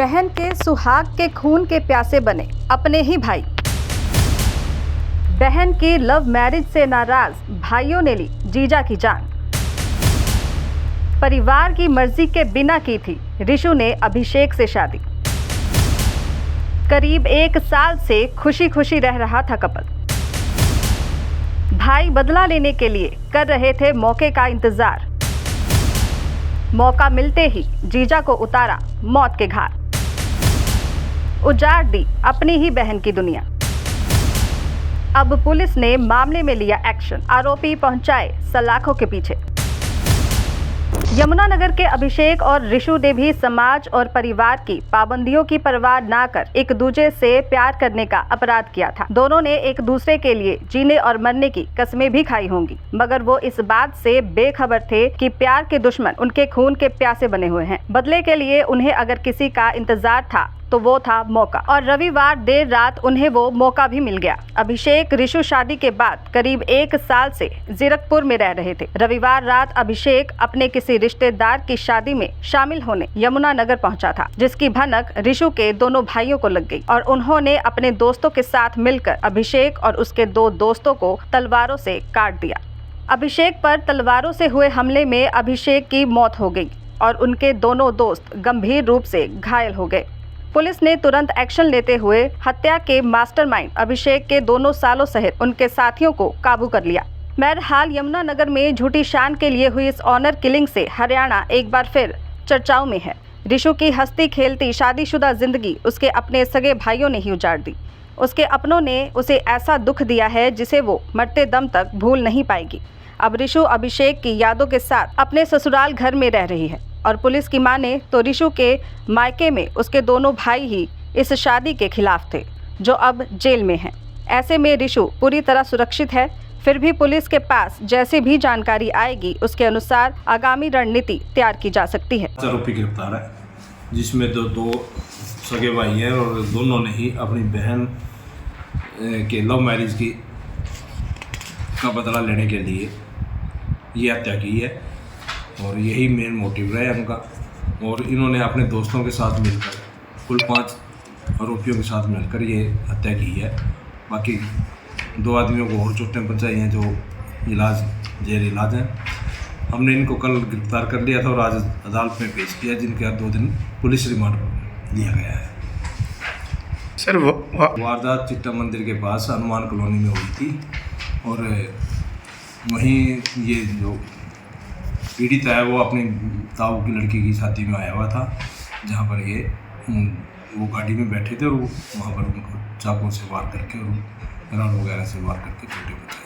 बहन के सुहाग के खून के प्यासे बने अपने ही भाई। बहन की लव मैरिज से नाराज भाइयों ने ली जीजा की जान। परिवार की मर्जी के बिना की थी ऋषु ने अभिषेक से शादी। करीब 1 साल से खुशी खुशी रह रहा था कपल। भाई बदला लेने के लिए कर रहे थे मौके का इंतजार। मौका मिलते ही जीजा को उतारा मौत के घाट। उजाड़ दी अपनी ही बहन की दुनिया। अब पुलिस ने मामले में लिया एक्शन। आरोपी पहुंचाए सलाखों के पीछे। यमुनानगर के अभिषेक और ऋषु ने भी समाज और परिवार की पाबंदियों की परवाह ना कर एक दूसरे से प्यार करने का अपराध किया था। दोनों ने एक दूसरे के लिए जीने और मरने की कस्में भी खाई होंगी, मगर वो इस बात से बेखबर थे कि प्यार के दुश्मन उनके खून के प्यासे बने हुए हैं। बदले के लिए उन्हें अगर किसी का इंतजार था तो वो था मौका, और रविवार देर रात उन्हें वो मौका भी मिल गया। अभिषेक ऋषु शादी के बाद करीब 1 साल से जीरकपुर में रह रहे थे। रविवार रात अभिषेक अपने किसी रिश्तेदार की शादी में शामिल होने यमुनानगर पहुंचा था, जिसकी भनक ऋषु के दोनों भाइयों को लग गई और उन्होंने अपने दोस्तों के साथ मिलकर अभिषेक और उसके 2 दोस्तों को तलवारों से काट दिया। अभिषेक पर तलवारों से हुए हमले में अभिषेक की मौत हो गई और उनके दोनों दोस्त गंभीर रूप से घायल हो गए। पुलिस ने तुरंत एक्शन लेते हुए हत्या के मास्टरमाइंड अभिषेक के दोनों सालों सहित उनके साथियों को काबू कर लिया। बहरहाल यमुनानगर में झूठी शान के लिए हुई इस ऑनर किलिंग से हरियाणा एक बार फिर चर्चाओं में है। ऋषु की हंसती खेलती शादीशुदा जिंदगी उसके अपने सगे भाइयों ने ही उजाड़ दी। उसके अपनों ने उसे ऐसा दुख दिया है जिसे वो मरते दम तक भूल नहीं पाएगी। अब ऋषु अभिषेक की यादों के साथ अपने ससुराल घर में रह रही है और पुलिस की माने तो ऋषु के मायके में उसके दोनों भाई ही इस शादी के खिलाफ थे, जो अब जेल में हैं। ऐसे में ऋषु पूरी तरह सुरक्षित है। फिर भी पुलिस के पास जैसे भी जानकारी आएगी उसके अनुसार आगामी रणनीति तैयार की जा सकती है। आरोपी गिरफ्तार है, जिसमें दो सगे भाई हैं और दोनों ने ही अपनी बहन के लव मैरिज का बदला लेने के लिए ये हत्या की है और यही मेन मोटिव रहा है उनका। और इन्होंने अपने दोस्तों के साथ मिलकर कुल 5 आरोपियों के साथ मिलकर ये हत्या की है। बाकी 2 आदमियों को और चोटें पहुंचाई हैं जो जेल इलाज हैं। हमने इनको कल गिरफ्तार कर लिया था और आज अदालत में पेश किया, जिनके 2 दिन पुलिस रिमांड पर लिया गया है। सर वारदात चिट्टा मंदिर के पास हनुमान कॉलोनी में हुई थी और वहीं ये जो पीड़ित है वो अपनी ताऊ की लड़की की शादी में आया हुआ था, जहाँ पर ये वो गाड़ी में बैठे थे और वहाँ पर उनको चाकू से वार करके और रॉड वगैरह से वार करके चोटें पहुंचाई।